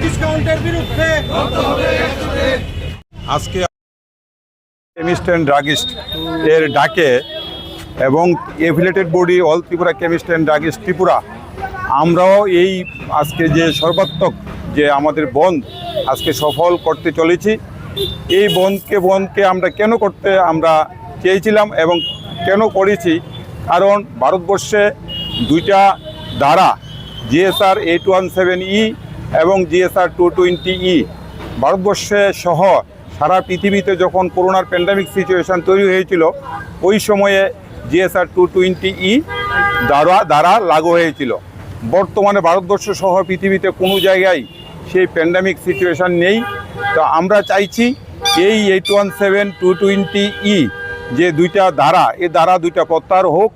ডিসকাউন্টের বিরুদ্ধে আজকে কেমিস্ট অ্যান্ড ড্রাগিস্ট এর ডাকে এবং affiliated body all Tripura chemist and druggist Tripura আমরাও এই আজকে যে সর্বাত্মক যে আমাদের বন্ধ আজকে সফল করতে চলেছি। এই বন্ধকে আমরা কেন করতে আমরা চেয়েছিলাম এবং কেন করেছি, কারণ ভারতবর্ষে দুইটা ধারা জিএসআর 817E এবং জিএসআর 220E ভারতবর্ষে সহ সারা পৃথিবীতে যখন করোনার প্যান্ডামিক সিচুয়েশান তৈরি হয়েছিল ওই সময়ে জিএসআর 220E দ্বারা লাগু হয়েছিল। বর্তমানে ভারতবর্ষ সহ পৃথিবীতে কোনো জায়গায় সেই প্যান্ডামিক সিচুয়েশান নেই। তো আমরা চাইছি এই 817 220E যে দুইটা ধারা, এই ধারা দুইটা প্রত্যাহার হোক